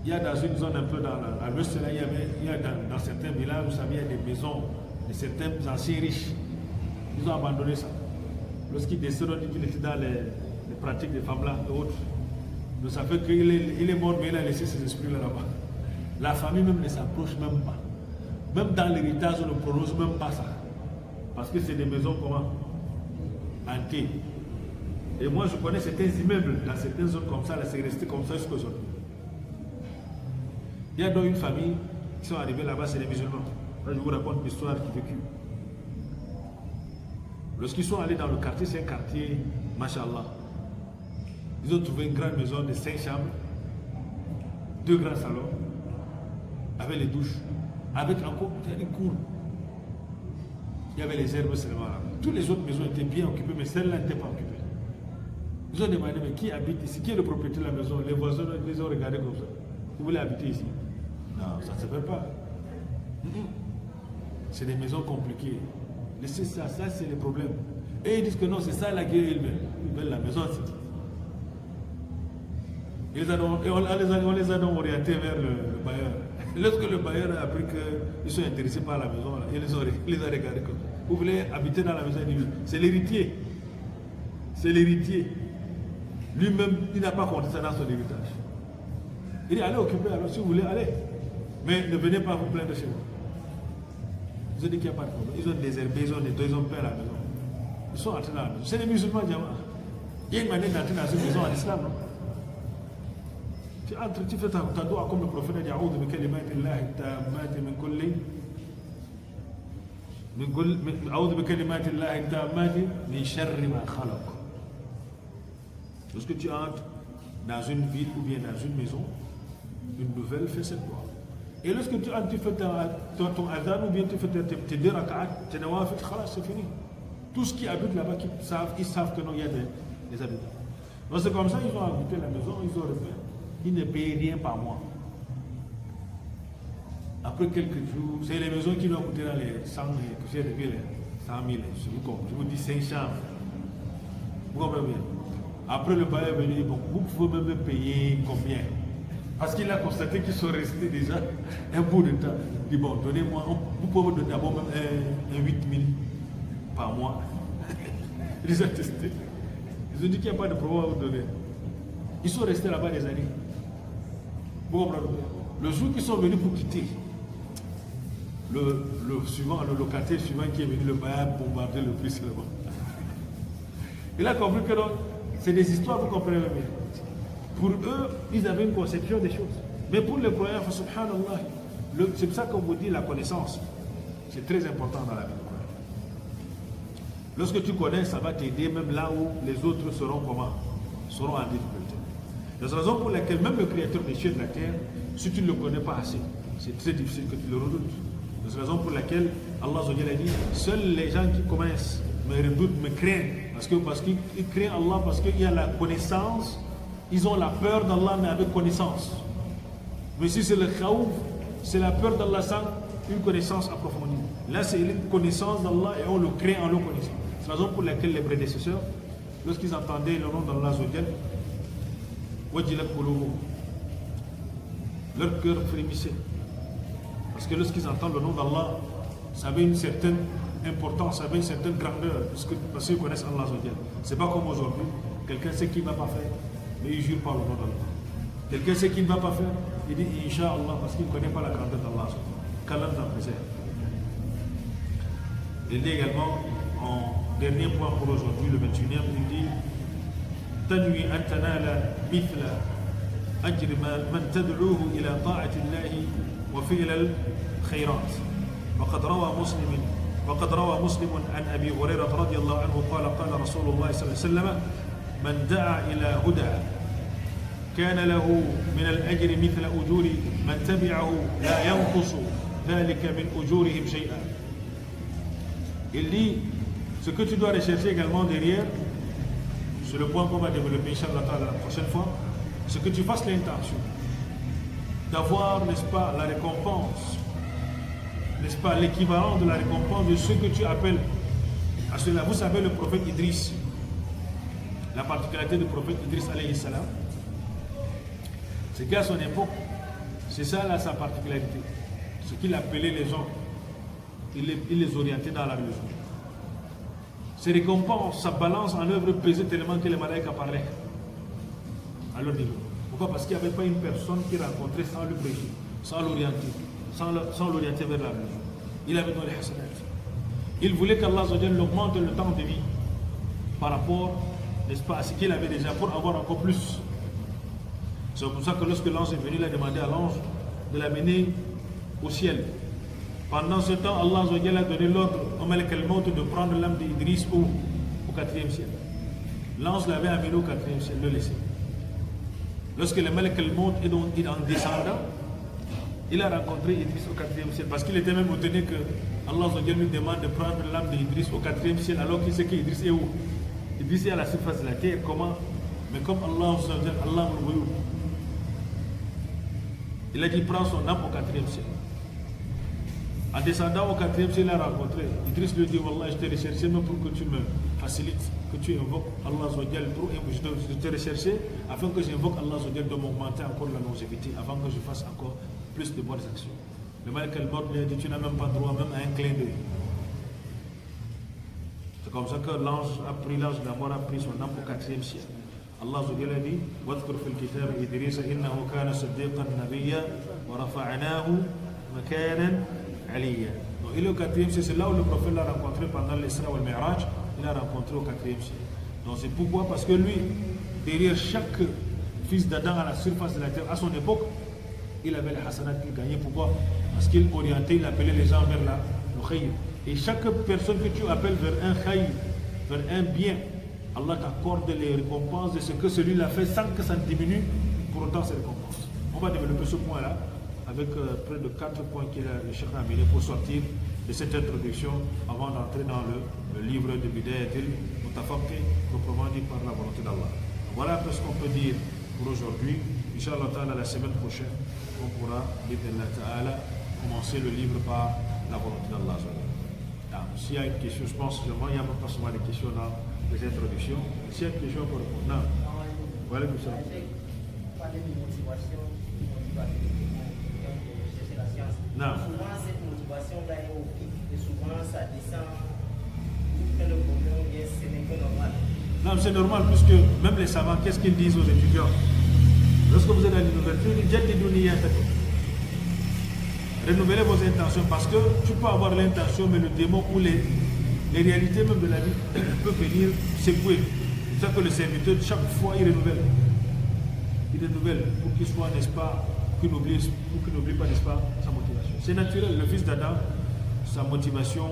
[SPEAKER 1] Il y a dans une zone un peu à l'ouest, là, il y a dans certains villages, vous savez, il y a des maisons de certains anciens riches. Ils ont abandonné ça. Lorsqu'ils descendent, on dit qu'il était dans les pratiques des femmes là et autres. Donc ça fait qu'il est mort, mais il a laissé ses esprits là-bas. La famille même ne s'approche même pas. Même dans l'héritage, on ne prononce même pas ça. Parce que c'est des maisons comment? Hantées. Et moi, je connais certains immeubles dans certaines zones comme ça, là, c'est resté comme ça jusqu'à aujourd'hui. Il y a donc une famille qui sont arrivés là-bas, c'est des musulmans. Là, je vous raconte l'histoire qui vécut. Lorsqu'ils sont allés dans le quartier, c'est un quartier, mashallah. Ils ont trouvé une grande maison de 5 chambres, 2 grands salons, avec les douches, avec encore une cour. Il y avait les herbes seulement là. Toutes les autres maisons étaient bien occupées, mais celle-là n'était pas occupée. Ils ont demandé, mais qui habite ici? Qui est le propriétaire de la maison? Les voisins les ont regardés comme ça. Vous voulez habiter ici? Non, ça ne se fait pas. C'est des maisons compliquées. Laissez ça, c'est le problème. Et ils disent que non, c'est ça la guerre, ils veulent la maison. On les a donc orientés vers le bailleur. Lorsque le bailleur a appris qu'ils sont intéressés par la maison, il les a regardés comme ça. Vous voulez habiter dans la maison? C'est l'héritier. C'est l'héritier. Lui-même, il n'a pas compté ça dans son héritage. Il dit, allez occuper, alors si vous voulez, allez. Mais ne venez pas vous plaindre chez moi. Ils ont dit qu'il n'y a pas de problème. Ils ont désherbé, ils ont peur à la maison. Ils sont entrés dans la maison. C'est les musulmans, diamant. Il y a une manière d'entrer dans une maison en islam, non? Tu entres, tu fais ta doigt comme le prophète a dit, A'oudhu bi kalimatillahi tammati min kulli. A'oudhu bi kalimatillahi tammati min sharri ma khalaq. Lorsque tu entres dans une ville ou bien dans une maison, une nouvelle, fais cette doigt. Et lorsque tu entres, tu fais ton adhan ou bien tu fais tes deux raka'at, tes nawafil, khalas, c'est fini. Tout ce qui habite là-bas, ils savent que non, il y a des habitants. Donc c'est comme ça, ils ont habité la maison, ils ont refait. Ils ne payent rien par mois. Après quelques jours, c'est les maisons qui doivent coûter dans les 100 000, que j'ai depuis les 100 000, je vous dis 5 chambres. Vous comprenez bien? Après le bailleur est venu, bon, vous pouvez même payer combien? Parce qu'il a constaté qu'ils sont restés déjà un bout de temps. Il dit, bon, donnez-moi, vous pouvez me donner d'abord même un 8 000 par mois. Ils ont testé. Ils ont dit qu'il n'y a pas de problème à vous donner. Ils sont restés là-bas des années. Vous comprenez? Le jour qu'ils sont venus pour quitter, le locataire suivant qui est venu, le bailleur a bombardé le prix là-bas. Il a compris que c'est des histoires, vous comprenez bien. Pour eux, ils avaient une conception des choses. Mais pour les croyants, subhanallah, c'est pour ça qu'on vous dit la connaissance. C'est très important dans la vie. Lorsque tu connais, ça va t'aider même là où les autres seront comment? Seront en difficulté. C'est la raison pour laquelle même le créateur des cieux et de la terre, si tu ne le connais pas assez, c'est très difficile que tu le redoutes. C'est la raison pour laquelle Allah a dit, seuls les gens qui commencent me redoutent, me craignent, parce qu'ils craignent Allah, parce qu'il y a la connaissance, ils ont la peur d'Allah mais avec connaissance. Mais si c'est le khaouf, c'est la peur d'Allah sans une connaissance approfondie. Là c'est une connaissance d'Allah et on le craint en le connaissant. C'est la raison pour laquelle les prédécesseurs, lorsqu'ils entendaient le nom d'Allah, leur cœur frémissait. Parce que lorsqu'ils entendent le nom d'Allah, ça avait une certaine importance, ça avait une certaine grandeur, parce qu'ils connaissent Allah. C'est pas comme aujourd'hui, quelqu'un sait qu'il ne va pas faire, mais il jure par le nom d'Allah. Quelqu'un sait qu'il ne va pas faire, il dit Inch'Allah, parce qu'il ne connaît pas la grandeur d'Allah. Qu'Allah nous en préserve. Il dit également, en dernier point pour aujourd'hui, le 21e, il dit تنوي أن تنال مثل أجر من تدعوه إلى طاعة الله وفعل الخيرات. وقد روى مسلم عن أبي هريرة رضي الله عنه قال قال رسول الله صلى الله عليه وسلم من دعا إلى هدى كان له من الأجر مثل أجور من تبعه لا ينقص ذلك من أجورهم شيئا. Il dit, ce que tu dois rechercher également derrière, c'est le point qu'on va développer, Inch'Allah, la prochaine fois, c'est que tu fasses l'intention d'avoir, n'est-ce pas, la récompense, n'est-ce pas, l'équivalent de la récompense de ce que tu appelles à cela. Vous savez, le prophète Idriss, la particularité du prophète Idriss, alayhi salam, c'est qu'à son époque, c'est ça là sa particularité. Ce qu'il appelait les gens, il les orientait dans la religion. Ses récompenses, sa balance en œuvre pesait tellement que les malaïkas parlaient à leur niveau. Pourquoi? Parce qu'il n'y avait pas une personne qui rencontrait sans le prêcher, sans l'orienter, sans l'orienter vers la religion. Il avait dans les hasanat. Il voulait qu'Allah augmente le temps de vie par rapport, n'est-ce pas, à ce qu'il avait déjà pour avoir encore plus. C'est pour ça que lorsque l'ange est venu, il a demandé à l'ange de l'amener au ciel. Pendant ce temps, Allah a donné l'ordre au Malek al-Maut de prendre l'âme d'Idriss au 4e ciel. L'ange l'avait amené au 4e ciel, le laisser. Lorsque le Malek al-Maut est en descendant, il a rencontré Idriss au 4e ciel. Parce qu'il était même étonné que Allah lui demande de prendre l'âme d'Idriss au 4e ciel, alors qu'il sait qu'Idriss est où? Idriss est à la surface de la terre. Comment? Mais comme Allah me veut, il a dit prends son âme au 4e ciel. En descendant au 4e ciel, il a rencontré. Idriss lui dit Wallah, je t'ai recherché même pour que tu me facilite que tu invoques Allah Azzawajal pour de te rechercher afin que j'invoque Allah Azzawajal de m'augmenter encore la longévité, afin que je fasse encore plus de bonnes actions. Le Malik al-Maut lui a dit, tu n'as même pas droit même à un clin d'œil. C'est comme ça que l'ange de la mort a pris son âme au 4e ciel. Allah Azzawajal a dit, وَاذْكُرْ فِي الْكِتَابِ إِدْرِيسَ إِنَّهُ كَانَ صِدِّيقًا نَبِيًّا وَرَفَعْنَاهُ مَكَانًا عَلِيًّا. Et le 4e ciel, c'est là où le prophète l'a rencontré pendant l'Isra ou le Mi'raj. Il l'a rencontré au 4e ciel. Donc c'est pourquoi, parce que lui, derrière chaque fils d'Adam à la surface de la terre, à son époque, il avait les hasanat qu'il gagnait. Pourquoi? Parce qu'il orientait, il appelait les gens vers le khayr. Et chaque personne que tu appelles vers un khayr, vers un bien, Allah t'accorde les récompenses de ce que celui-là fait sans que ça ne diminue pour autant ses récompenses. On va développer ce point-là avec près de 4 points que le Cheikh a amené pour sortir de cette introduction avant d'entrer dans le livre de Bidayatil Mutafaqih, proprement dit par la volonté d'Allah. Voilà un peu ce qu'on peut dire pour aujourd'hui. Inch'Allah ta'ala, la semaine prochaine, on pourra, bid'Allah ta'ala, commencer le livre par la volonté d'Allah. S'il y a une question, je pense vraiment il n'y a pas souvent des questions dans les introductions. S'il y a une question pour répondre, non. Voilà tout ça.
[SPEAKER 2] Parler de motivation, chercher la science.
[SPEAKER 1] Non.
[SPEAKER 2] Souvent, cette motivation-là est au pic et souvent ça descend. Quand le problème vient, ce n'est que normal.
[SPEAKER 1] Non, c'est normal puisque même les savants, qu'est-ce qu'ils disent aux étudiants? Lorsque vous êtes à l'université, ils disent renouvelez vos intentions parce que tu peux avoir l'intention, mais le démon ou les réalités même de la vie peuvent venir secouer. C'est ça que le serviteur, chaque fois, il renouvelle. Il renouvelle pour qu'il soit, n'est-ce pas, qu'il n'oublie pas, n'est-ce pas, sa motivation. C'est naturel, le fils d'Adam, sa motivation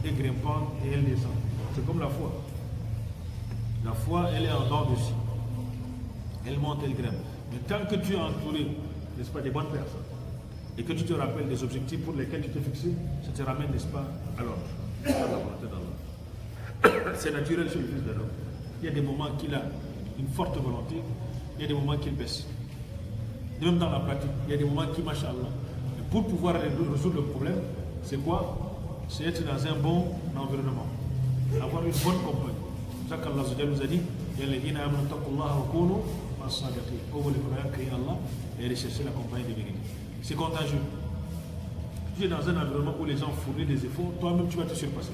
[SPEAKER 1] est grimpante et elle descend. C'est comme la foi. La foi, elle est en dehors de ci. Elle monte, elle grimpe. Mais tant que tu es entouré, n'est-ce pas, des bonnes personnes, et que tu te rappelles des objectifs pour lesquels tu t'es fixé, ça te ramène, n'est-ce pas, à l'ordre. C'est naturel chez le fils d'Adam. Il y a des moments qu'il a une forte volonté, il y a des moments qu'il baisse. Et même dans la pratique, il y a des moments qui marchent à Allah. Et pour pouvoir résoudre le problème, c'est quoi? C'est être dans un bon environnement, avoir une bonne compagnie. C'est ça qu'Allah nous a dit, pour vous les croyants, créer Allah et rechercher la compagnie des vérités. C'est contagieux. Si tu es dans un environnement où les gens fournissent des efforts, toi-même tu vas te surpasser.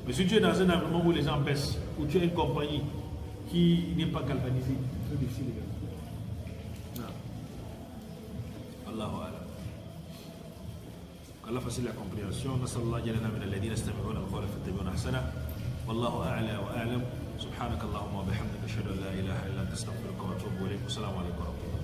[SPEAKER 1] Mais si tu es dans un environnement où les gens baissent, où tu as une compagnie qui n'est pas galvanisée, c'est très difficile. Allahu A'lam. Allah facilite la compréhension. Nasallallahu jalana min alladhina yastami'una al-qawla fattabi'una ahsana. Wallahu a'la wa a'lam. Subhanakallahumma wa bihamdika ashhadu an la ilaha illa anta astaghfiruka wa atubu ilayk. Assalamu alaykum wa rahmatullahi.